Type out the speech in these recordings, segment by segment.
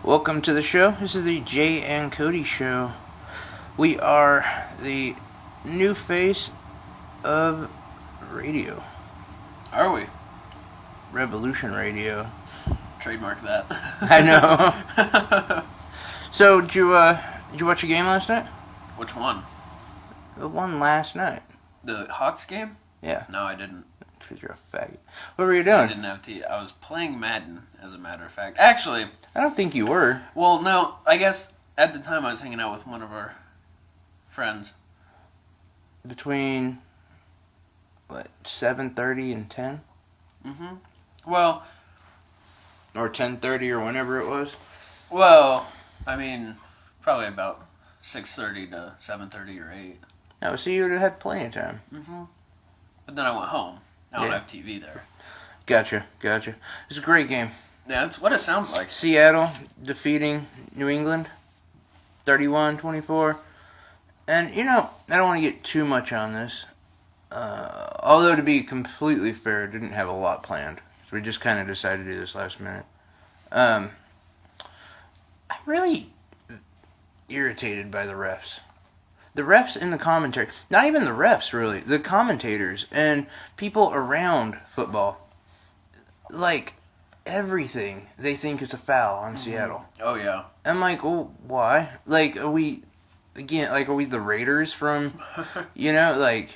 Welcome to the show. This is the Jay and Cody Show. We are the new face of radio. Are we? Revolution Radio. Trademark that. I know. So, did you watch a game last night? Which one? The one last night. The Hawks game? Yeah. No, I didn't. Because you're a faggot. What were you I doing? didn't have tea. I was playing Madden, as a matter of fact. Actually, I don't think you were. well, no, I guess at the time I was hanging out with one of our friends. Between, 7:30 and 10? Mm-hmm. Well, Or 10:30 or whenever it was? I mean, probably about 6:30 to 7:30 or 8. No, so you would have had plenty of time. Mm-hmm. But then I went home. I don't Yeah. have TV there. Gotcha. It's a great game. Yeah, that's what it sounds like. Seattle defeating New England 31-24. And, I don't want to get too much on this. Although, to be completely fair, I didn't have a lot planned. So we just kind of decided to do this last minute. I'm really irritated by the refs. The refs in the commentary. Not even the refs, really. The commentators and people around football. Like, everything they think is a foul on Seattle. Oh, yeah. I'm like, well, why? Like, are we the Raiders from, I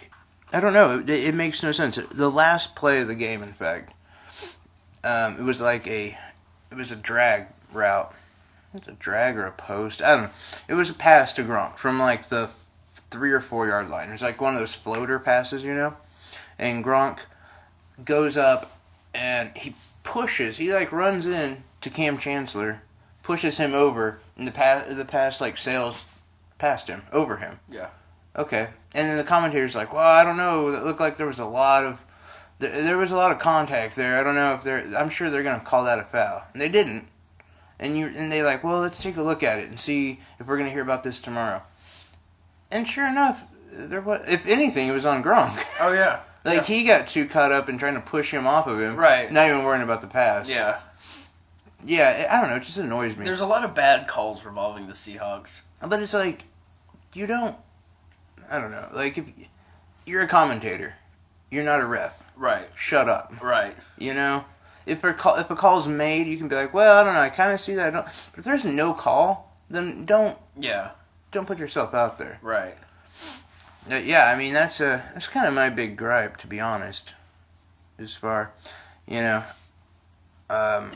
don't know. It makes no sense. The last play of the game, in fact, it was a drag route. It's a drag or a post. I don't know. It was a pass to Gronk from, the 3 or 4 yard line. It was like one of those floater passes, And Gronk goes up and he pushes. He runs in to Cam Chancellor, pushes him over, and the pass sails past him, over him. Yeah. Okay. And then the commentator's like, well, I don't know. It looked like there was a lot of contact there. I don't know if I'm sure they're going to call that a foul. And they didn't. And they well, let's take a look at it and see if we're going to hear about this tomorrow. And sure enough, if anything, it was on Gronk. Oh, yeah. He got too caught up in trying to push him off of him. Right. Not even worrying about the pass. Yeah. Yeah, I don't know. It just annoys me. There's a lot of bad calls revolving the Seahawks. But it's you don't... I don't know. If you're a commentator, you're not a ref. Right. Shut up. Right. If a call's made, you can be like, well, I don't know. I kind of see that. I don't. But if there's no call, then don't put yourself out there. Right. Yeah, I mean that's kind of my big gripe, to be honest. As far, I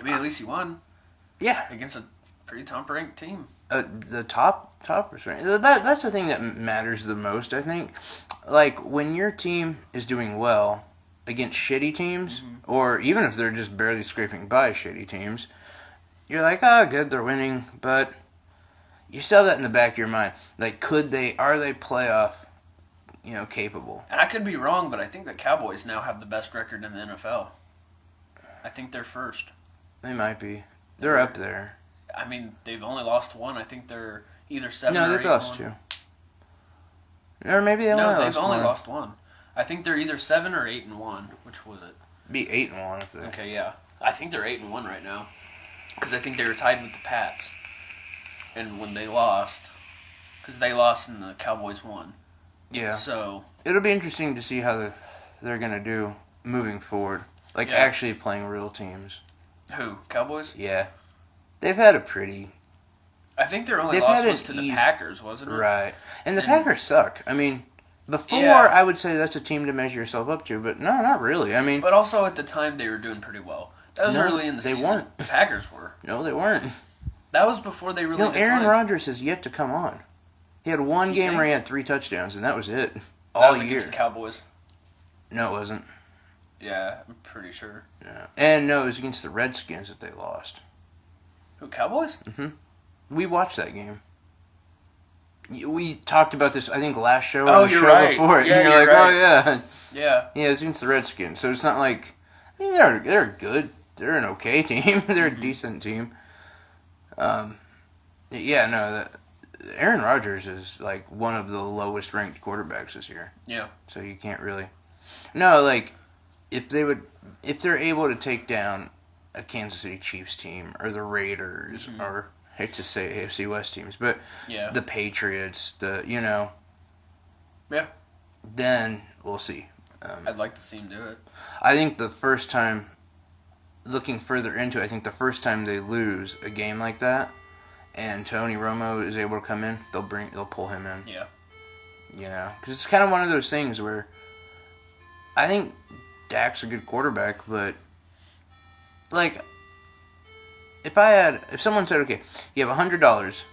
mean, at least you won. Yeah. Against a pretty top-ranked team. The toppers, right? That's the thing that matters the most, I think. When your team is doing well against shitty teams, or even if they're just barely scraping by shitty teams, you're like, oh, good, they're winning, but you still have that in the back of your mind. Are they playoff, capable? And I could be wrong, but I think the Cowboys now have the best record in the NFL. I think they're first. They might be. They're up there. I mean, they've only lost one. I think they're either 7 or 8. No, they've lost 2. Or maybe they've only lost one. I think they're either 7 or 8-1. Which was it? Be 8-1 if they. Okay, yeah. I think they're 8-1 right now, because I think they were tied with the Pats, and when they lost, because they lost and the Cowboys won. Yeah. So it'll be interesting to see how they're gonna do moving forward. Actually playing real teams. Who? Cowboys? Yeah. They've had a pretty. I think their only loss was to the Packers, wasn't it? Right. And the Packers suck. I mean, before I would say that's a team to measure yourself up to, but no, not really. I mean, but also at the time they were doing pretty well. That was early in the season. They weren't. The Packers were. No, they weren't. That was before they really. Aaron Rodgers has yet to come on. He had one game where he had 3 touchdowns, and that was it. That was against the Cowboys. No, it wasn't. Yeah, I'm pretty sure. Yeah. And no, it was against the Redskins that they lost. Who, Cowboys? Mm-hmm. We watched that game. We talked about this, I think, last show or the show right. before it. Yeah, and you're like, right. oh, yeah. Yeah. Yeah, it's against the Redskins. So it's not like... I mean, they're good. They're an okay team. They're a decent team. Yeah, no, Aaron Rodgers is, one of the lowest ranked quarterbacks this year. Yeah. So you can't really... No, if they're able to take down a Kansas City Chiefs team or the Raiders or hate to say AFC West teams, but Yeah. the Patriots, Yeah. then we'll see. I'd like to see him do it. I think the first time, looking further into it, I think the first time they lose a game like that, and Tony Romo is able to come in, they'll pull him in. Yeah. Because it's kind of one of those things where I think Dak's a good quarterback, but like if someone said, okay, you have $100,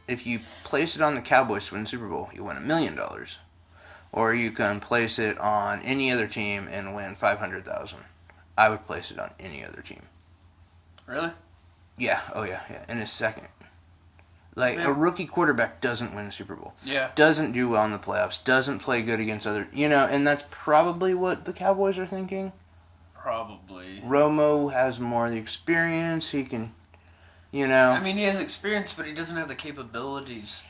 if you place it on the Cowboys to win the Super Bowl, you win $1 million. Or you can place it on any other team and win $500,000. I would place it on any other team. Really? Yeah. Oh yeah. In a second. Like a rookie quarterback doesn't win a Super Bowl. Yeah. Doesn't do well in the playoffs. Doesn't play good against other. And that's probably what the Cowboys are thinking. Probably. Romo has more of the experience. He can, I mean, he has experience, but he doesn't have the capabilities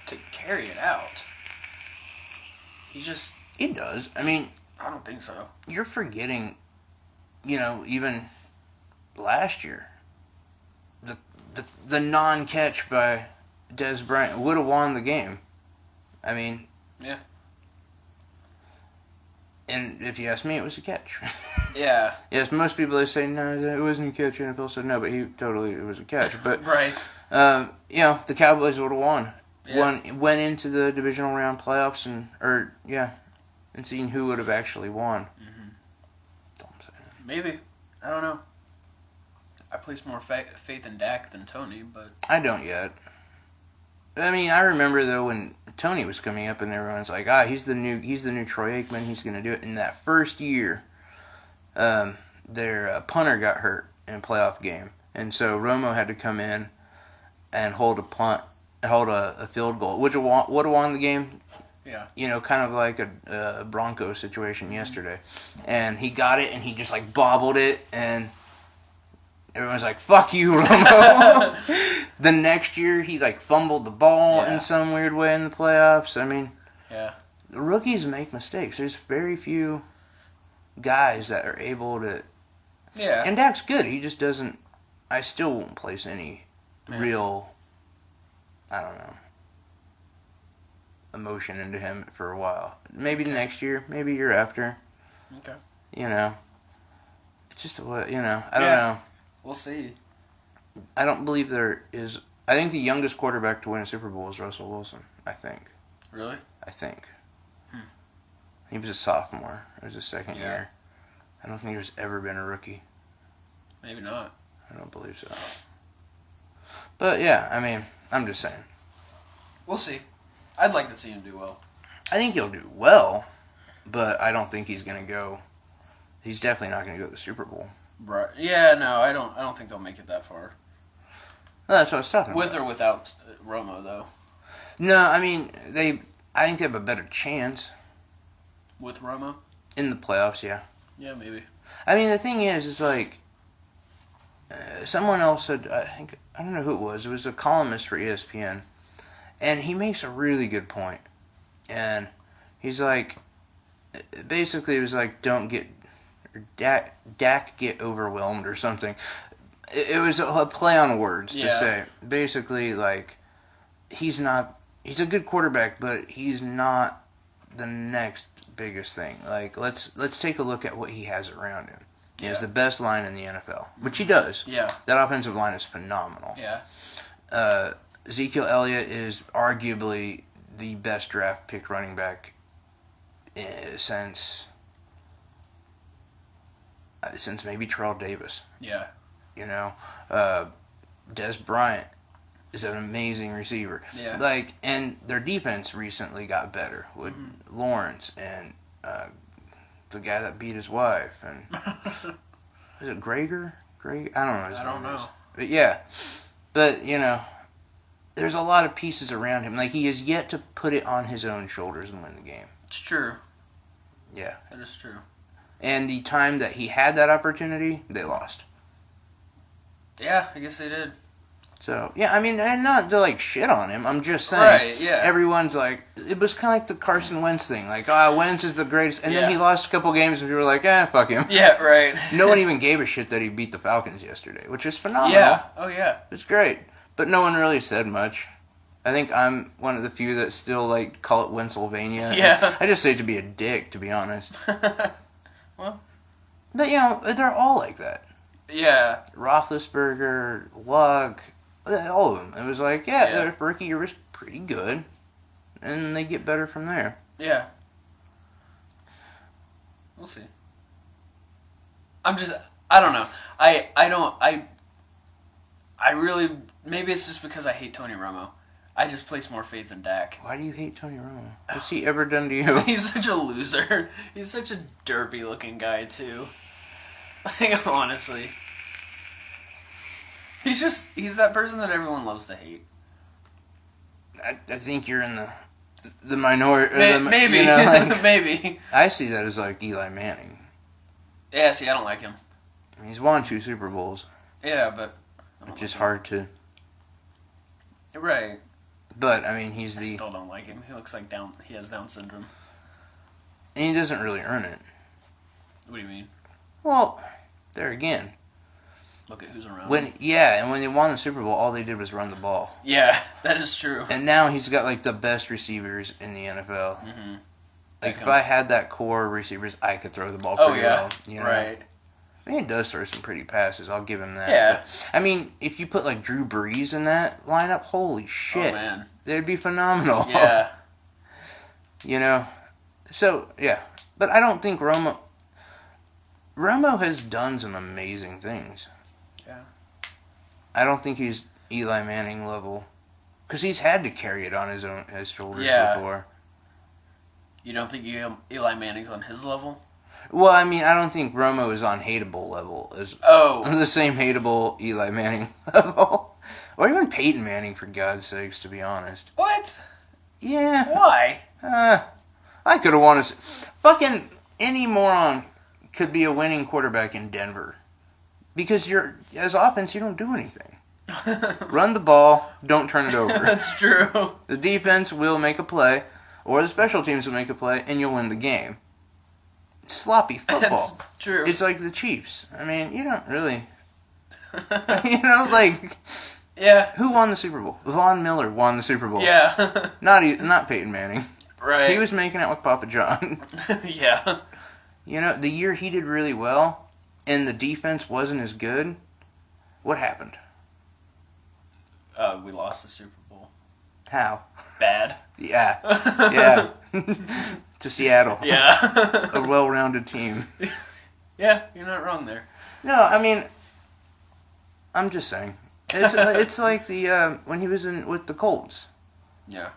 to carry it out. He does. I mean, I don't think so. You're forgetting, even last year, the non-catch by Dez Bryant would have won the game. I mean, yeah. And if you ask me, it was a catch. Yeah. Yes, most people they say no, it wasn't a catch. NFL said no, but it was a catch. But right. The Cowboys would have won. Yeah. Went into the divisional round playoffs and seeing who would have actually won. Mm-hmm. Don't say that. Maybe. I don't know. I place more faith in Dak than Tony, but I don't yet. I mean, I remember though when Tony was coming up and everyone's like, he's the new Troy Aikman. He's going to do it. In that first year, their punter got hurt in a playoff game, and so Romo had to come in and hold a field goal, which would have won the game. Yeah. Kind of like a Broncos situation yesterday. And he got it, and he just, bobbled it, and everyone's like, fuck you, Romo. The next year, he, fumbled the ball in some weird way in the playoffs. I mean, the rookies make mistakes. There's very few guys that are able to... Yeah. And Dak's good. He just doesn't... I still won't place any real... I don't know... emotion into him for a while. Maybe next year, maybe year after. Okay. It's just what I don't know. We'll see. I don't believe there is. I think the youngest quarterback to win a Super Bowl is Russell Wilson. I think. Really? I think. He was a sophomore. It was his second Yeah. year. I don't think there's ever been a rookie. Maybe not. I don't believe so. But yeah, I mean, I'm just saying. We'll see. I'd like to see him do well. I think he'll do well, but I don't think he's going to go. He's definitely not going to go to the Super Bowl. Right. Yeah, no, I don't think they'll make it that far. Well, that's what I was talking With about. or without Romo, though. No, I mean, I think they have a better chance. With Romo? In the playoffs, yeah. Yeah, maybe. I mean, the thing is someone else said, I don't know who it was a columnist for ESPN, and he makes a really good point. And he's like, basically it was like, Dak get overwhelmed or something. It was a play on words to say. Basically, he's a good quarterback, but he's not the next biggest thing. Let's take a look at what he has around him. He has the best line in the NFL, which he does. Yeah. That offensive line is phenomenal. Yeah. Ezekiel Elliott is arguably the best draft pick running back since maybe Terrell Davis. Yeah. Dez Bryant is an amazing receiver. Yeah. And their defense recently got better with Lawrence and the guy that beat his wife and is it Grager? I don't know his name. I don't know. But yeah. But there's a lot of pieces around him. He has yet to put it on his own shoulders and win the game. It's true. Yeah. That is true. And the time that he had that opportunity, they lost. Yeah, I guess they did. So, yeah, I mean, and not to, shit on him. I'm just saying. Right, yeah. Everyone's it was kind of like the Carson Wentz thing. Wentz is the greatest. And then he lost a couple games and people were like, fuck him. Yeah, right. No one even gave a shit that he beat the Falcons yesterday, which is phenomenal. Yeah. Oh, yeah. It's great. but no one really said much. I think I'm one of the few that still like call it Pennsylvania. Yeah. I just say it to be a dick, to be honest. Well. But, you know, they're all like that. Yeah. Roethlisberger, Luck, all of them. It was like, their rookie year was pretty good. And they get better from there. Yeah. We'll see. I don't know. I really, maybe it's just because I hate Tony Romo. I just place more faith in Dak. Why do you hate Tony Romo? What's he ever done to you? He's such a loser. He's such a derpy looking guy, too. Like, honestly. He's that person that everyone loves to hate. I think you're in the minority. Maybe. You know, like, Maybe. I see that as like Eli Manning. Yeah, see, I don't like him. He's won 2 Super Bowls. Yeah, but... It's just hard to... Right. But, I mean, I still don't like him. He looks like he has Down syndrome. And he doesn't really earn it. What do you mean? Well, there again. Look at who's around. And when they won the Super Bowl, all they did was run the ball. Yeah, that is true. And now he's got, like, the best receivers in the NFL. Mm-hmm. Like, if I had that core of receivers, I could throw the ball pretty well. You know? Right. I mean, he does throw some pretty passes. I'll give him that. Yeah. But, I mean, if you put, like, Drew Brees in that lineup, holy shit. Oh, man. They'd be phenomenal. Yeah. You know? So, yeah. But I don't think Romo has done some amazing things. Yeah. I don't think he's Eli Manning level. Because he's had to carry it on his shoulders before. You don't think Eli Manning's on his level? Well, I mean, I don't think Romo is on hateable level as the same hateable Eli Manning level. Or even Peyton Manning, for God's sakes, to be honest. What? Yeah. Why? I could have won fucking any moron could be a winning quarterback in Denver. Because as offense, you don't do anything. Run the ball, don't turn it over. That's true. The defense will make a play, or the special teams will make a play, and you'll win the game. Sloppy football. That's true. It's like the Chiefs. I mean, you don't really... you know, like... Yeah. Who won the Super Bowl? Von Miller won the Super Bowl. Yeah. Not Peyton Manning. Right. He was making out with Papa John. Yeah. You know, the year he did really well, and the defense wasn't as good, what happened? We lost the Super Bowl. How? Bad. Yeah. Yeah. To Seattle. Yeah. A well-rounded team. Yeah, you're not wrong there. No, I mean, I'm just saying. It's like the when he was with the Colts. Yeah.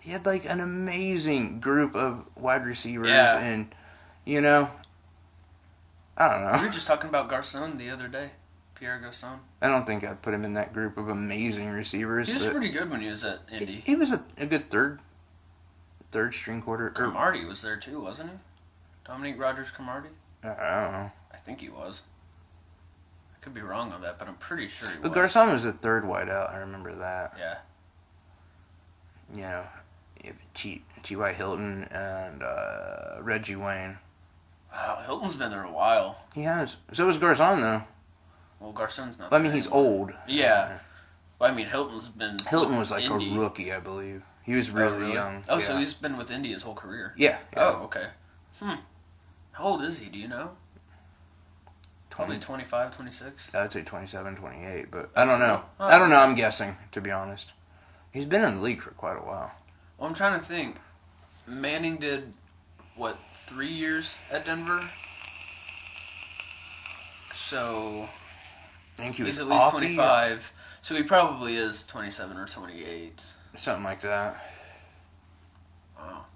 He had like an amazing group of wide receivers, Yeah. and you know, I don't know. We were just talking about Garcon the other day. Pierre Garcon. I don't think I'd put him in that group of amazing receivers. He was pretty good when he was at Indy. He was a good third string quarter. Cromartie was there too, wasn't he? Dominique Rodgers-Cromartie? I don't know. I think he was. I could be wrong on that, but I'm pretty sure he But was. Garcon was a third wideout. I remember that. Yeah. You know, T.Y. Hilton and Reggie Wayne. Wow, Hilton's been there a while. He has. So was Garcon, though. Well, Garcon's not. I mean, he's old. Yeah. Well, I mean, Hilton was like Indy. A rookie, I believe. He was really young. Oh, yeah. So he's been with Indy his whole career. Yeah. Oh, okay. How old is he? Do you know? Probably 25, 26? I'd say 27, 28, but I don't know. I don't know. I'm guessing, to be honest. He's been in the league for quite a while. Well, I'm trying to think. Manning did, 3 years at Denver? So I think he's at least 25. So he probably is 27 or 28. Something like that. Wow.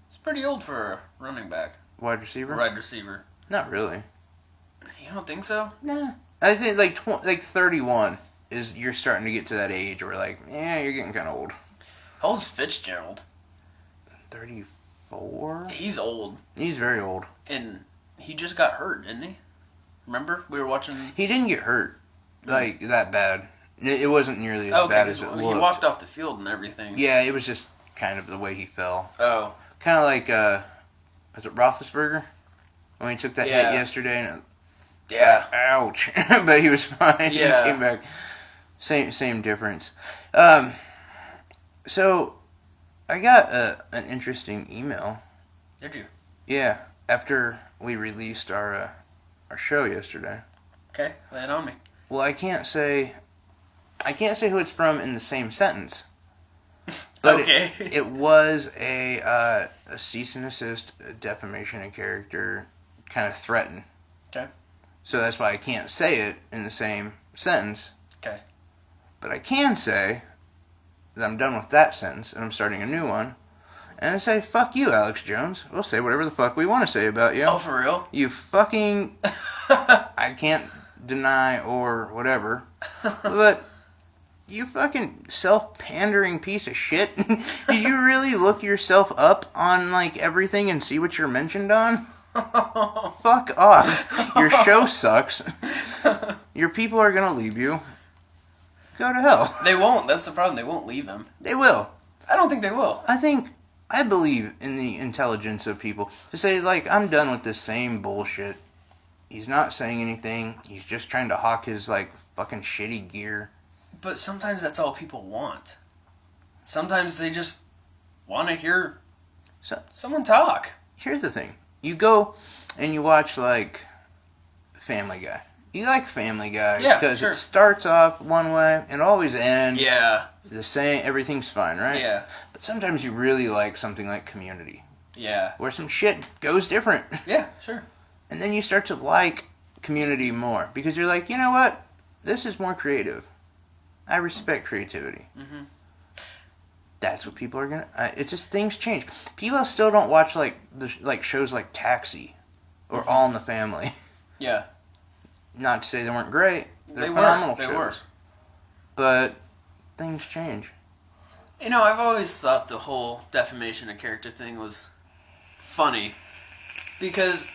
It's pretty old for a running back. Wide receiver? Wide receiver. Not really. You don't think so? Nah. I think like 31 is you're starting to get to that age where like, yeah, you're getting kind of old. How old's Fitzgerald? 34? He's old. He's very old. And he just got hurt, didn't he? Remember? We were watching... He didn't get hurt like that bad. It wasn't nearly as bad as it looked. He walked off the field and everything. Yeah, it was just kind of the way he fell. Oh. Kind of like, was it Roethlisberger? When he took that hit yesterday and yeah. ouch. But he was fine. Yeah. He came back. Same difference. So I got an interesting email. Did you? Yeah, after we released our show yesterday. Okay, lay it on me. Well, I can't say who it's from in the same sentence. But Okay. it was a cease and desist, defamation of character, kind of threaten. Okay. So that's why I can't say it in the same sentence. Okay. But I can say that I'm done with that sentence and I'm starting a new one. And I say, fuck you, Alex Jones. We'll say whatever the fuck we want to say about you. Oh, for real? You fucking... I can't deny or whatever. But you fucking self-pandering piece of shit. Did you really look yourself up on, like, everything and see what you're mentioned on? Fuck off. Your show sucks. Your people are gonna leave you. Go to hell. They won't. That's the problem. They won't leave them. They will. I don't think they will. I believe in the intelligence of people. To say, like, I'm done with this same bullshit. He's not saying anything. He's just trying to hawk his, like, fucking shitty gear. But sometimes that's all people want. Sometimes they just want to hear someone talk. Here's the thing. You go and you watch, like, Family Guy. You like Family Guy because sure. It starts off one way and always ends the same. Everything's fine, right? Yeah. But sometimes you really like something like Community. Yeah. Where some shit goes different. Yeah, sure. And then you start to like Community more because you're like, you know what? This is more creative. I respect creativity. Mm-hmm. That's what people are gonna. It's just things change. People still don't watch like shows like Taxi or Mm-hmm. All in the Family. Yeah. Not to say they weren't great. They're They phenomenal were. They shows. were. But things change. You know, I've always thought the whole defamation of character thing was funny because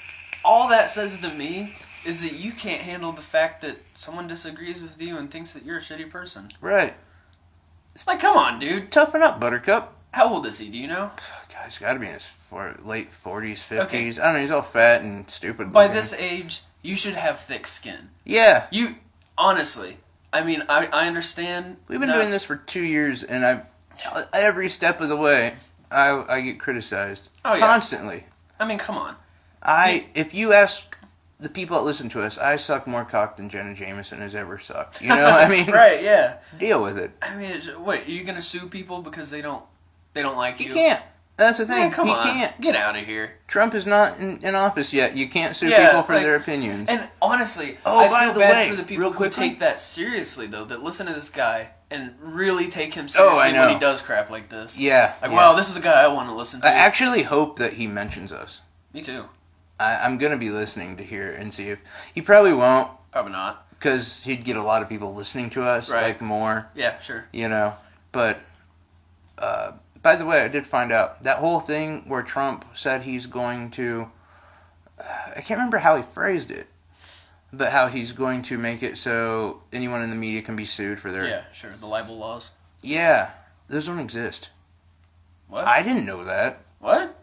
all that says to me is that you can't handle the fact that someone disagrees with you and thinks that you're a shitty person. Right. It's like, come on, dude. Toughen up, Buttercup. How old is he? Do you know? God, he's got to be in his late 40s, 50s. Okay. I don't know, he's all fat and stupid By looking. this age, you should have thick skin. Yeah. You, honestly, I mean, I understand. We've been doing this for 2 years, and every step of the way, I get criticized. Oh, yeah. Constantly. I mean, come on. If you ask the people that listen to us, I suck more cock than Jenna Jameson has ever sucked. You know, I mean, Right? Yeah. deal with it. I mean, what? Are you gonna sue people because they don't like you? He can't. That's the thing. Man, come he on. can't. Get out of here. Trump is not in office yet. You can't sue Yeah, people for like- their opinions. And honestly, Oh, I by feel the bad way, for the people real who quickly- take that seriously, though, that listen to this guy and really take him seriously I know. when he does crap like this. Yeah. Like, yeah. wow, this is the guy I want to listen to. I actually hope that he mentions us. Me too. I'm going to be listening to hear and see if... He probably won't, Probably not. because he'd get a lot of people listening to us, Right. like, more, Yeah, sure. you know. But, by the way, I did find out, that whole thing where Trump said he's going to... I can't remember how he phrased it, but how he's going to make it so anyone in the media can be sued for their... Yeah, sure. The libel laws. Yeah, those don't exist. What? I didn't know that. What?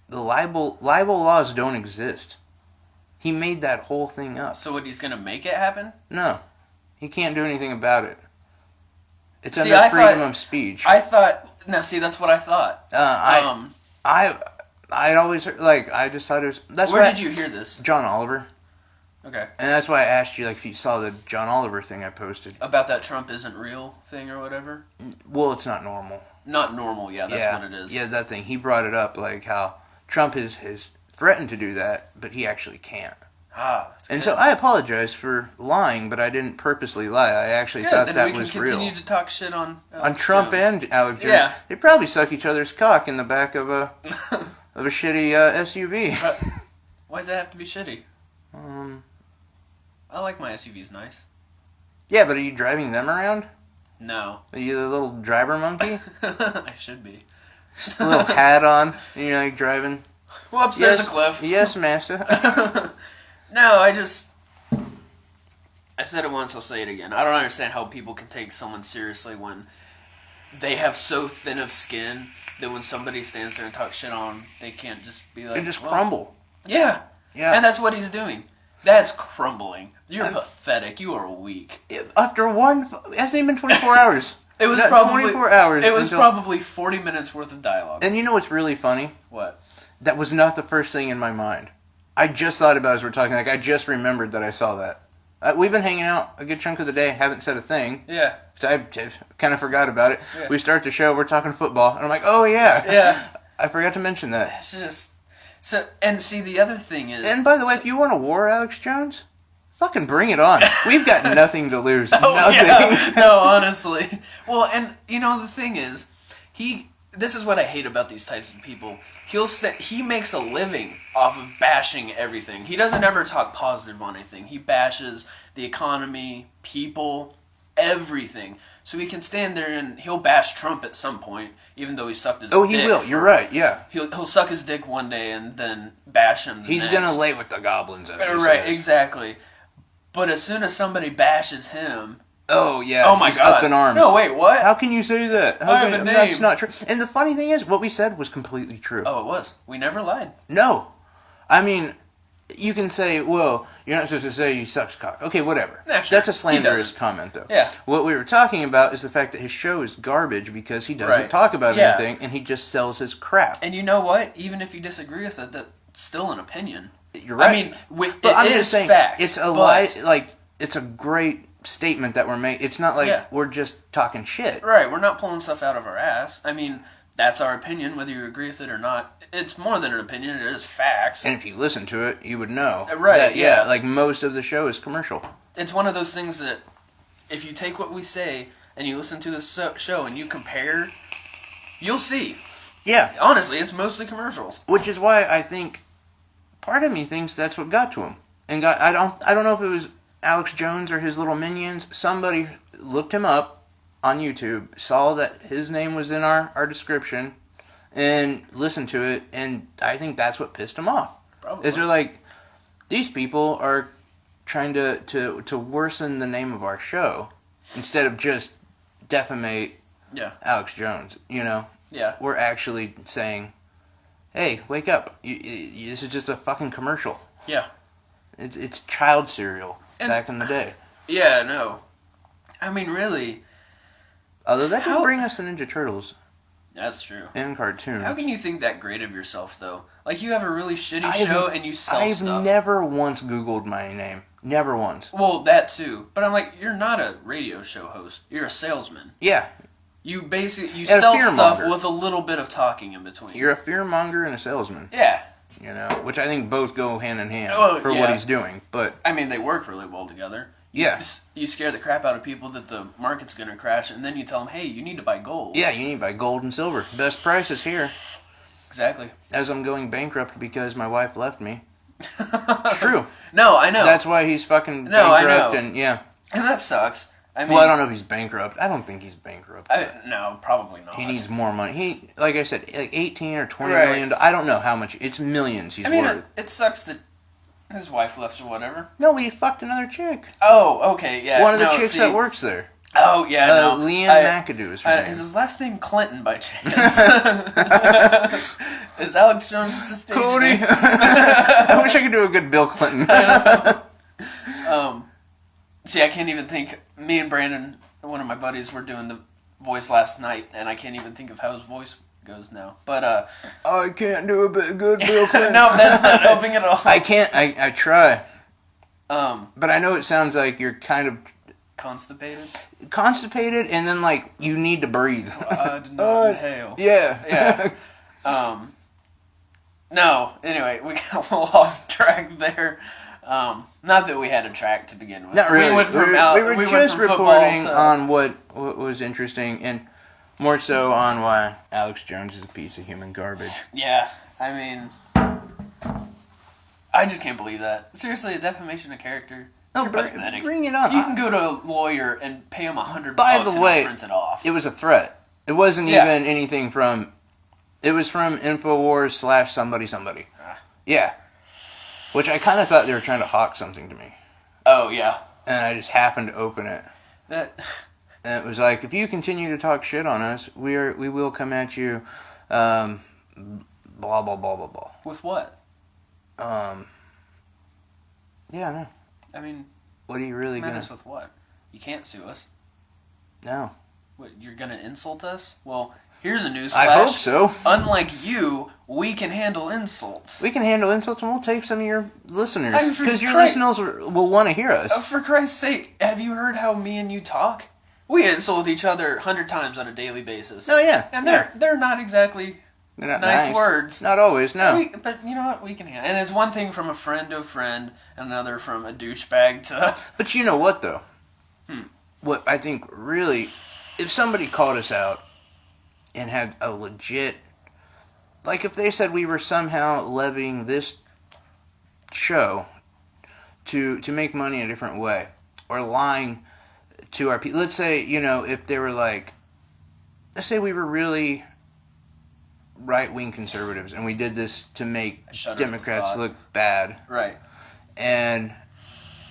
The libel laws don't exist. He made that whole thing up. So what, he's going to make it happen? No. He can't do anything about it. It's See, under freedom of speech. I thought... Now, see, that's what I thought. I always, like, I just thought it was... That's Where why did you hear this? John Oliver. Okay. And that's why I asked you, like, if you saw the John Oliver thing I posted. About that Trump isn't real thing or whatever? Well, it's not normal. Not normal, yeah, that's what it is. Yeah, that thing. He brought it up, like, how Trump has threatened to do that, but he actually can't. That's And good. so I apologize for lying, but I didn't purposely lie. I actually Good, thought then that we can was continue real. to talk shit on Trump Jones. and Alex Jones. Yeah. They probably suck each other's cock in the back of a shitty SUV. Why does that have to be shitty? I like my SUVs nice. Yeah, but are you driving them around? No. Are you the little driver monkey? I should be. A little hat on, and you're like driving. Whoops, there's a cliff. Yes, master. No, I said it once, I'll say it again. I don't understand how people can take someone seriously when they have so thin of skin that when somebody stands there and talks shit on them, they can't just be like... They just crumble. Yeah. Yeah. And that's what he's doing. That's crumbling. You're pathetic. You are weak. After one, it hasn't even been 24 hours. It was probably 24 hours. It was probably 40 minutes worth of dialogue. And you know what's really funny? What? That was not the first thing in my mind. I just thought about it as we're talking. Like, I just remembered that I saw that. We've been hanging out a good chunk of the day. Haven't said a thing. Yeah. So I kind of forgot about it. Yeah. We start the show. We're talking football. And I'm like, oh, yeah. Yeah. I forgot to mention that. It's just... So, and see, the other thing is... And by the way, if you want a war, Alex Jones, fucking bring it on. We've got nothing to lose. Nothing. Yeah. No, honestly. Well, and, you know, the thing is, this is what I hate about these types of people. He makes a living off of bashing everything. He doesn't ever talk positive on anything. He bashes the economy, people, everything. So he can stand there and he'll bash Trump at some point, even though he sucked his dick. Oh, he will. You're right, yeah. He'll suck his dick one day and then bash him the He's next. going to lay with the goblins. Right, exactly. But as soon as somebody bashes him... Oh, yeah. Oh, my God. Up in arms. No, wait, what? How can you say that? I have a name. That's not true. And the funny thing is, what we said was completely true. Oh, it was. We never lied. No. I mean, you can say, well, you're not supposed to say he sucks cock. Okay, whatever. Yeah, sure. That's a slanderous comment, though. Yeah. What we were talking about is the fact that his show is garbage because he doesn't talk about anything, and he just sells his crap. And you know what? Even if you disagree with it, that's still an opinion. You're right. I mean, I'm it just is saying, facts. it's a lie. Like, it's a great statement that we're making. It's not like we're just talking shit. Right, we're not pulling stuff out of our ass. I mean, that's our opinion, whether you agree with it or not. It's more than an opinion, it is facts. And if you listen to it, you would know. Right, that, yeah. Like, most of the show is commercial. It's one of those things that if you take what we say and you listen to the show and you compare, you'll see. Yeah. Honestly, it's mostly commercials. Which is why I think part of me thinks that's what got to him. And I don't know if it was Alex Jones or his little minions. Somebody looked him up on YouTube, saw that his name was in our description, and listened to it, and I think that's what pissed him off. Probably. Is they're like, these people are trying to worsen the name of our show instead of just defamate Alex Jones, you know? Yeah. We're actually saying, hey, wake up. This is just a fucking commercial. Yeah. It's child cereal back in the day. Yeah, no. I mean, really. Although that did bring us the Ninja Turtles. That's true. And cartoons. How can you think that great of yourself, though? Like, you have a really shitty show and you sell stuff. I've never once Googled my name. Never once. Well, that too. But I'm like, you're not a radio show host. You're a salesman. Yeah. You sell stuff with a little bit of talking in between. You're a fearmonger and a salesman. Yeah. You know, which I think both go hand in hand for what he's doing. But I mean, they work really well together. Yeah. You scare the crap out of people that the market's going to crash, and then you tell them, hey, you need to buy gold. Yeah, you need to buy gold and silver. Best prices here. Exactly. As I'm going bankrupt because my wife left me. It's true. No, I know. That's why he's fucking bankrupt. I know. And that sucks. I mean, well, I don't know if he's bankrupt. I don't think he's bankrupt. No, probably not. He needs more money. Like I said, like 18 or 20 million. I don't know how much. It's millions he's worth. It sucks that his wife left or whatever. No, he fucked another chick. Oh, okay, yeah. One of the chicks that works there. Oh, yeah, no. Leanne McAdoo is her name. Is his last name Clinton by chance? Is Alex Jones just a stage Cody. name? I wish I could do a good Bill Clinton. See, I can't even think. Me and Brandon, one of my buddies, were doing the voice last night, and I can't even think of how his voice goes now. But I can't do a good Bill Clinton. No, that's not helping at all. I can't. I try. But I know it sounds like you're kind of constipated, and then like you need to breathe. I did not inhale. Yeah. No. Anyway, we got a little off track there. Not that we had a track to begin with. Not really. We were just reporting on what was interesting, and more so on why Alex Jones is a piece of human garbage. Yeah, I mean, I just can't believe that. Seriously, a defamation of character. Oh, bring it on. You can go to a lawyer and pay him $100 By the way, and print it off. It was a threat. It wasn't even anything from. It was from Infowars / somebody. Yeah. Which I kind of thought they were trying to hawk something to me. Oh, yeah. And I just happened to open it. And it was like, if you continue to talk shit on us, we will come at you, blah, blah, blah, blah, blah. With what? Yeah, I know. I mean, what are you really mad gonna? us with what? You can't sue us. No. What, you're gonna insult us? Well, here's a newsflash. I hope so. Unlike you, we can handle insults. We can handle insults, and we'll take some of your listeners, I mean, because your listeners will want to hear us. For Christ's sake, have you heard how me and you talk? We insult each other 100 times on a daily basis. Oh yeah, and they're not exactly they're not nice words. Not always, no. But you know what? We can handle. And it's one thing from a friend to a friend, and another from a douchebag to. But you know what though? What I think really, if somebody called us out and had a legit, like if they said we were somehow levying this show to make money a different way, or lying to our people. Let's say, if they were like, let's say we were really right-wing conservatives and we did this to make Democrats look bad. Right. And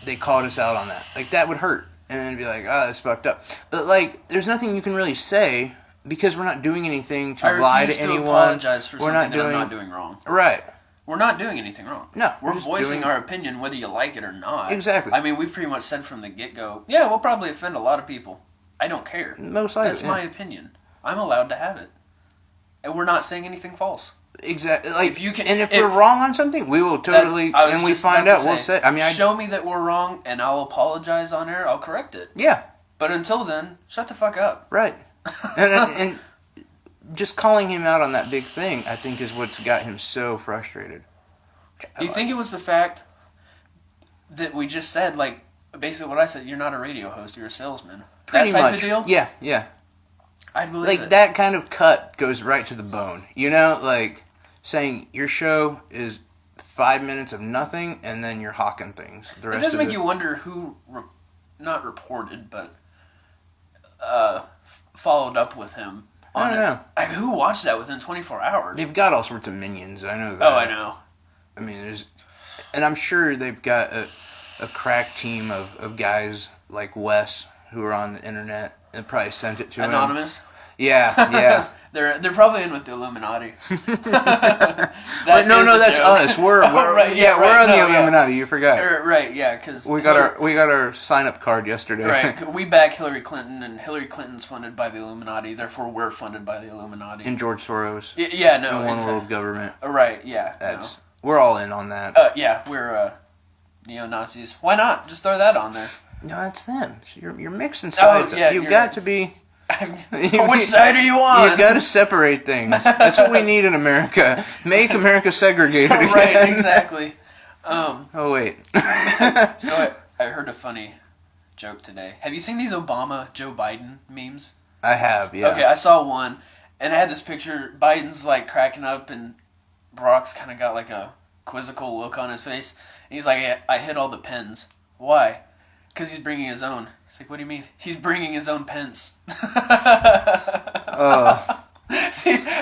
they called us out on that. Like, that would hurt. And then it'd be like, oh, that's fucked up. But, like, there's nothing you can really say because we're not doing anything to lie to anyone. I apologize for something that I'm not doing wrong. Right. We're not doing anything wrong. No. We're voicing our opinion whether you like it or not. Exactly. I mean, we've pretty much said from the get-go, yeah, we'll probably offend a lot of people. I don't care. Most likely. That's my opinion. I'm allowed to have it. And we're not saying anything false. Exactly. Like, if we're wrong on something, we will totally, and we find out, we'll say. I mean, show me that we're wrong, and I'll apologize on air. I'll correct it. Yeah. But until then, shut the fuck up. Right. and just calling him out on that big thing, I think, is what's got him so frustrated. Do you think it was the fact that we just said, like, basically what I said, you're not a radio host, you're a salesman? Pretty that type much. of deal? Yeah, yeah. I'd believe like, it. that kind of cut goes right to the bone. You know? Like, saying your show is 5 minutes of nothing, and then you're hawking things. The rest it does of make you wonder who, not reported, but followed up with him. I don't know. Who watched that within 24 hours? They've got all sorts of minions. I know that. Oh, I know. I mean, and I'm sure they've got a crack team of guys like Wes who are on the internet and probably sent it to him. Anonymous? Yeah. They're probably in with the Illuminati. But no, that's us. We're on the Illuminati. You forgot. Right, yeah, because we got our sign up card yesterday. Right, we back Hillary Clinton, and Hillary Clinton's funded by the Illuminati. Therefore, we're funded by the Illuminati. And George Soros. Yeah, no, and one world government. Right, yeah. We're all in on that. Yeah, we're neo-Nazis. Why not? Just throw that on there. No, that's them. So you're mixing sides. You've got to be. Which side are you on? You've got to separate things. That's what we need in America. Make America segregated again. Right, exactly. Oh, wait. So I heard a funny joke today. Have you seen these Obama-Joe Biden memes? I have, yeah. Okay, I saw one, and I had this picture. Biden's, like, cracking up, and Barack's kind of got, like, a quizzical look on his face. And he's like, I hit all the pens. Why? Because he's bringing his own. It's like, what do you mean? He's bringing his own pence. See,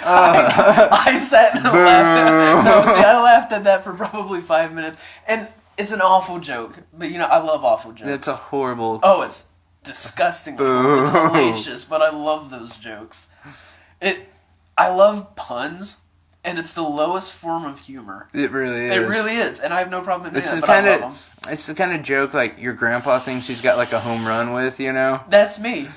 I sat and laughed at I laughed at that for probably 5 minutes. And it's an awful joke. But, I love awful jokes. It's a horrible... Oh, it's disgusting. It's hellacious, but I love those jokes. I love puns. And it's the lowest form of humor. It really is. It really is, and I have no problem admitting that, but I love them. It's the kind of joke like your grandpa thinks he's got like a home run with, That's me.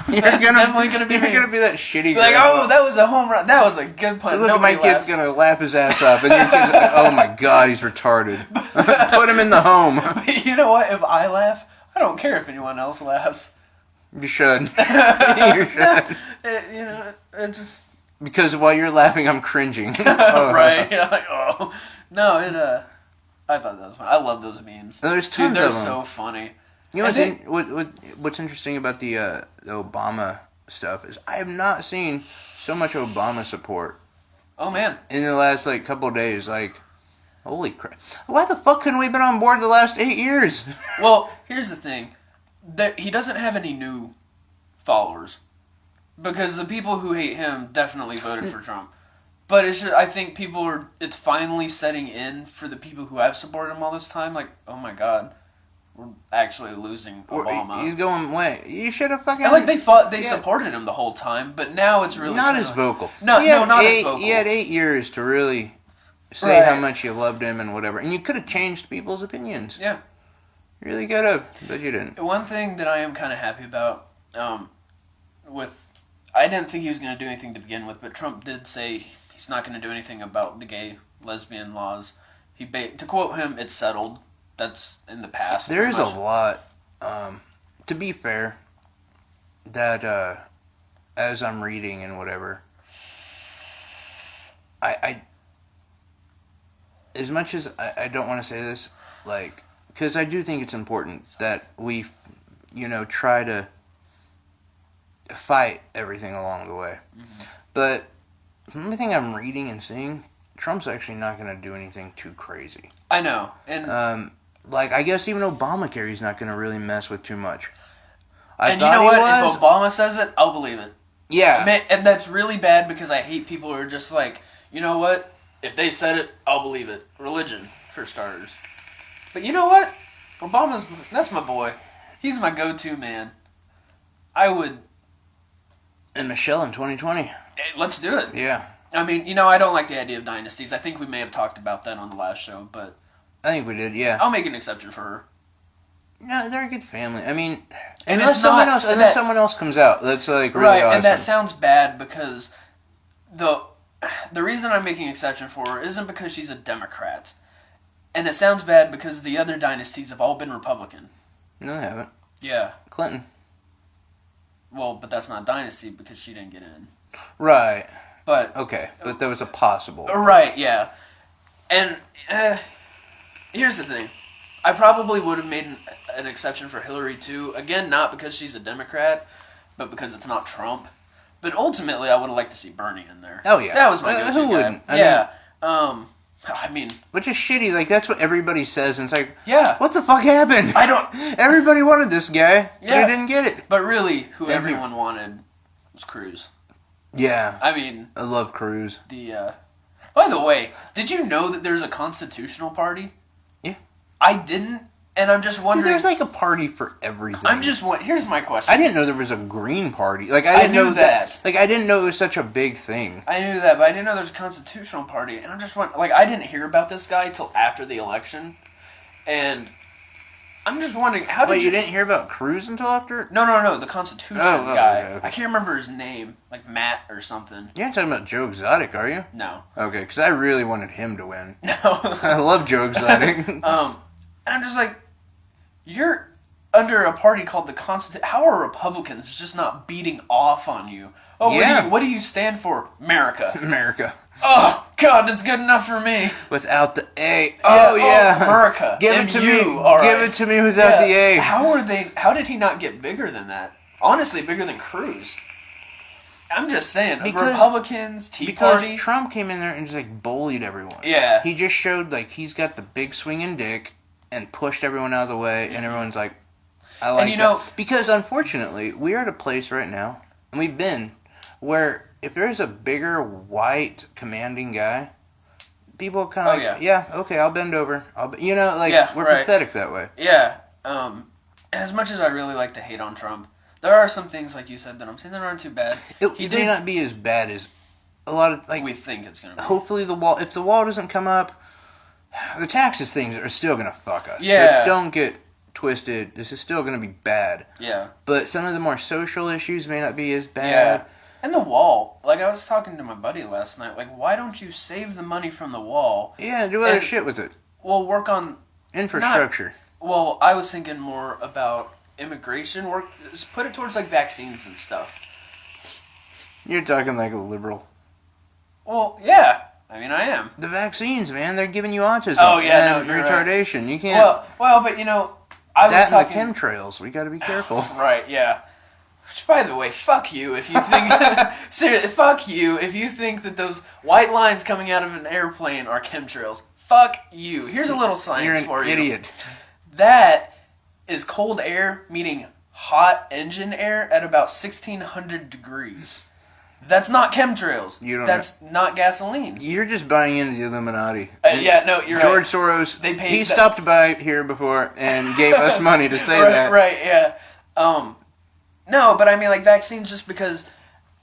Definitely gonna be me. You're gonna be that shitty like, grandpa. oh, that was a home run. That was a good pun. Look, my kid's gonna lap his ass up, and your kid's like, oh my god, he's retarded. Put him in the home. But you know what? If I laugh, I don't care if anyone else laughs. You should. You should. It just... Because while you're laughing, I'm cringing. Right? You're like, oh. No, I thought that was fun. I love those memes. No, there's tons of them. They're so funny. You know what's interesting about the Obama stuff is I have not seen so much Obama support. Oh, man. In the last, couple of days. Holy crap. Why the fuck couldn't we have been on board the last 8 years? Well, here's the thing. He doesn't have any new followers. Because the people who hate him definitely voted for Trump. But I think it's finally setting in for the people who have supported him all this time. Like, oh my god, we're actually losing Obama. He's going away. You should have fucking... And they supported him the whole time, but now it's really... Not as vocal. Not as vocal. He had 8 years to really say how much you loved him and whatever. And you could have changed people's opinions. Yeah. You really could have, but you didn't. One thing that I am kind of happy about, I didn't think he was going to do anything to begin with, but Trump did say he's not going to do anything about the gay, lesbian laws. To quote him, it's settled. That's in the past. There's a lot, to be fair, that as I'm reading and whatever, I as much as I don't want to say this, like, because I do think it's important that we, try to fight everything along the way. Mm-hmm. But from everything I'm reading and seeing, Trump's actually not going to do anything too crazy. I know. And I guess even Obamacare he's not going to really mess with too much. And you know what? If Obama says it, I'll believe it. Yeah. And that's really bad because I hate people who are just like, you know what? If they said it, I'll believe it. Religion, for starters. But you know what? That's my boy. He's my go-to man. I would... And Michelle in 2020. Hey, let's do it. Yeah. I mean, I don't like the idea of dynasties. I think we may have talked about that on the last show, but... I think we did, yeah. I'll make an exception for her. No, they're a good family. I mean, and unless someone else comes out, that's like really right, awesome. And that sounds bad because the reason I'm making an exception for her isn't because she's a Democrat. And it sounds bad because the other dynasties have all been Republican. No, they haven't. Yeah. Clinton. Well, but that's not a dynasty because she didn't get in. Right. But okay, but there was a possible. Right, yeah. And here's the thing. I probably would have made an exception for Hillary too. Again, not because she's a Democrat, but because it's not Trump. But ultimately, I would have liked to see Bernie in there. Oh yeah, that was my go-to who wouldn't? guy. Which is shitty. Like that's what everybody says, and it's like, yeah, what the fuck happened? I don't. Everybody wanted this guy, but he didn't get it. But really, who everyone wanted was Cruz. Yeah, I mean, I love Cruz. By the way, did you know that there's a constitutional party? Yeah. I didn't, and I'm just wondering... There's like a party for everything. Here's my question. I didn't know there was a green party. Like, I didn't know that. Like, I didn't know it was such a big thing. I knew that, but I didn't know there was a constitutional party, and I'm just wondering... Like, I didn't hear about this guy till after the election, and I'm just wondering, how did you didn't hear about Cruz until after? No, the Constitution guy. Okay. I can't remember his name, like Matt or something. You're not talking about Joe Exotic, are you? No. Okay, because I really wanted him to win. No. I love Joe Exotic. And I'm just like, you're under a party called the Constitution. How are Republicans just not beating off on you? Oh, yeah. What do you stand for? America. America. Oh, God, that's good enough for me. Without the A. Oh, yeah. America. Give it to me. Give it to me without the A. How did he not get bigger than that? Honestly, bigger than Cruz. I'm just saying, Republicans, Tea Party. Because Trump came in there and just, like, bullied everyone. Yeah. He just showed, like, he's got the big swinging dick and pushed everyone out of the way, and everyone's like, I like that. Because, unfortunately, we are at a place right now, and we've been, where if there's a bigger, white, commanding guy, people kind of okay, I'll bend over. We're pathetic that way. Yeah. As much as I really like to hate on Trump, there are some things, like you said, that I'm saying that aren't too bad. It may not be as bad as a lot of, like... We think it's going to be. Hopefully if the wall doesn't come up, the taxes things are still going to fuck us. Yeah. So don't get twisted. This is still going to be bad. Yeah. But some of the more social issues may not be as bad. Yeah. And the wall. Like, I was talking to my buddy last night. Like, why don't you save the money from the wall? Yeah, do other shit with it. Well, work on... infrastructure. I was thinking more about immigration work. Just put it towards, like, vaccines and stuff. You're talking like a liberal. Well, yeah. I mean, I am. The vaccines, man, they're giving you autism. Oh, yeah, and retardation. Right. You can't... Well, but, I was talking... and the chemtrails. We gotta be careful. Right, yeah. Which, by the way, fuck you if you think... seriously, fuck you if you think that those white lines coming out of an airplane are chemtrails. Fuck you. Here's a little science for you. You're an idiot. That is cold air meeting hot engine air at about 1,600 degrees. That's not chemtrails. That's not gasoline. You're just buying into the Illuminati. You're George Soros, he stopped by here before and gave us money to say that. Right, yeah. No, but I mean, like, vaccines, just because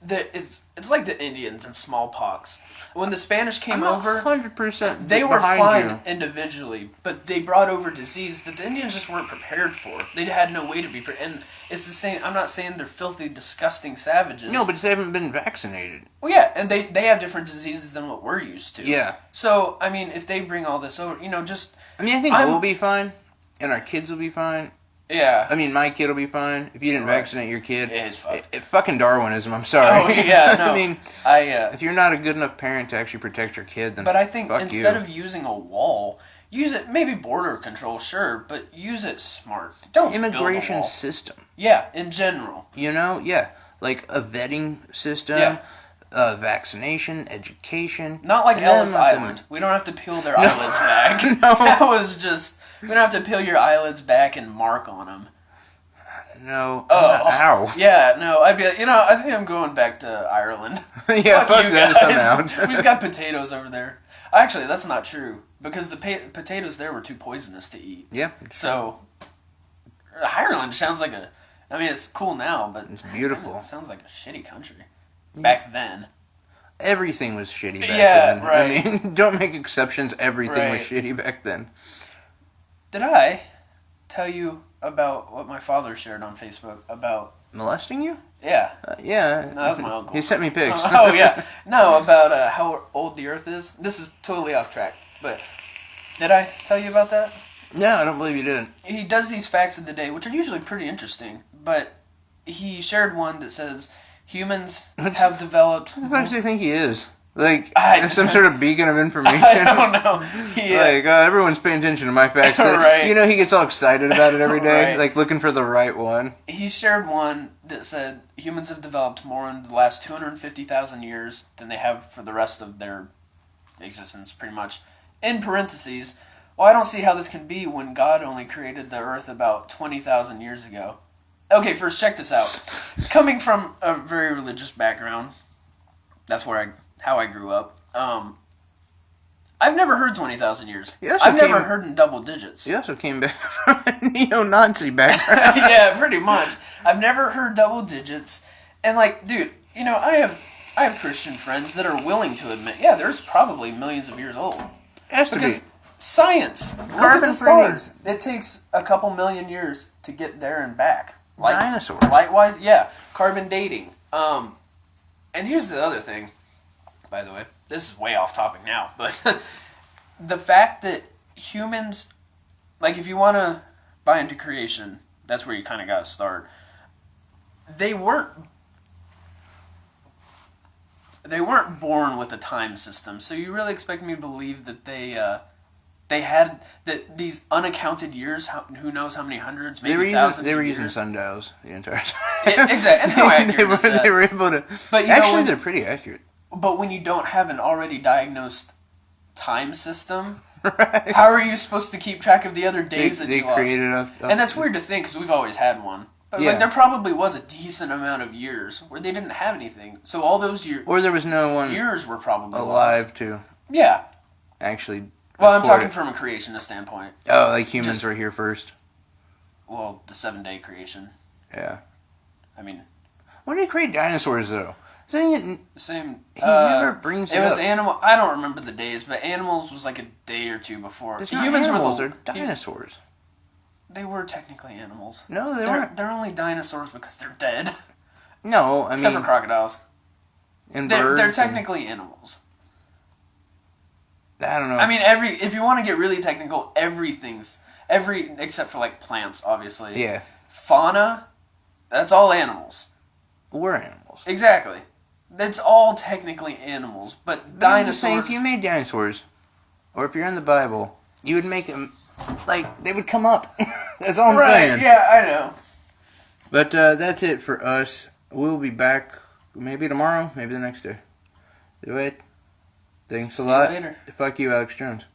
it's like the Indians and smallpox. When the Spanish came I'm over, 100% they were behind fine you. individually, but they brought over disease that the Indians just weren't prepared for. They had no way to be prepared. And it's the same. I'm not saying they're filthy, disgusting savages. No, but they haven't been vaccinated. Well, yeah, and they have different diseases than what we're used to. Yeah. So, I mean, if they bring all this over, just... I mean, I think we'll be fine, and our kids will be fine. Yeah. I mean, my kid will be fine. If you didn't vaccinate your kid, it's fucked. Fucking Darwinism, I'm sorry. Oh, yeah, no. I mean, if you're not a good enough parent to actually protect your kid, then But I think fuck instead you. of using a wall, use it, maybe border control, sure, but use it smart. Don't build a Immigration wall. system. Yeah, in general. Yeah. Like a vetting system, Yeah. Vaccination, education. Not like and then Ellis let them- Island. We don't have to peel their eyelids back. No. That was just... We don't have to peel your eyelids back and mark on them. No. Oh, Ow. Yeah, no, I'd be like, I think I'm going back to Ireland. Yeah, fuck you that. guys. I'm out. We've got potatoes over there. Actually, that's not true, because the potatoes there were too poisonous to eat. Yeah. So, Ireland sounds like it's cool now, but... It's beautiful. It sounds like a shitty country. Back then. Everything was shitty back Yeah, then. right. I mean, don't make exceptions. Everything was Right. shitty back then. Did I tell you about what my father shared on Facebook about... Molesting you? Yeah. Yeah. No, that was my uncle. He sent me pics. Oh, yeah. No, about how old the Earth is. This is totally off track, but... Did I tell you about that? No, I don't believe you did. He does these facts of the day, which are usually pretty interesting, but he shared one that says humans have developed... What the fuck do you think he is? Like, I- some sort of beacon of information? I don't know. Yeah. Like, everyone's paying attention to my facts. Right. You know, he gets all excited about it every day, Right. like looking for the right one. He shared one that said humans have developed more in the last 250,000 years than they have for the rest of their existence, pretty much. In parentheses, well, I don't see how this can be when God only created the earth about 20,000 years ago. Okay, first, check this out. Coming from a very religious background, that's how I grew up. I've never heard 20,000 years. Yes, I've never okay. heard in double digits. He also came back from a neo-Nazi background. Yeah, pretty much. I've never heard double digits, and like, dude, I have Christian friends that are willing to admit, yeah, there's probably millions of years old. Has to Because be. science, look at Carbon the stars. It takes a couple million years to get there and back. Dinosaurs. Light-wise, yeah. Carbon dating. And here's the other thing, by the way. This is way off topic now, but the fact that humans, like, if you want to buy into creation, that's where you kind of got to start. They weren't born with a time system, so you really expect me to believe that they had that these unaccounted years, who knows how many hundreds, maybe thousands. They were of using years. sundials the entire time. Exactly. And how accurate is that? They were able to. But Actually, they're pretty accurate. But when you don't have an already diagnosed time system, Right. how are you supposed to keep track of the other days that They you lost? created And that's weird to think because we've always had one. But Yeah. like there probably was a decent amount of years where they didn't have anything. So all those Or there was no one years were probably alive lost. to Yeah. actually. Well, I'm record talking it. from a creationist standpoint. Oh, like humans just- were here first. Well, the 7-day creation. Yeah. I mean, When did they create dinosaurs, though? Isn't it? the same. He never brings it It was up. animal. I don't remember the days, but animals was like a day or two before. It's not animals. They're the dinosaurs. They were technically animals. No, they They're weren't. they're only dinosaurs because they're dead. No, I Except mean, for crocodiles. and They're birds. technically animals. I don't know. I mean, if you want to get really technical, except for like plants, obviously. yeah, Fauna, that's all animals. we're animals. Exactly. That's all technically animals, but But I'm just saying, dinosaurs. if you made dinosaurs, or if you're in the Bible, you would make them like they would come up. That's all I'm right? saying. Yeah, I know. But that's it for us. We'll be back maybe tomorrow, maybe the next day. Do it. Thanks See a you lot. later. Fuck you, Alex Jones.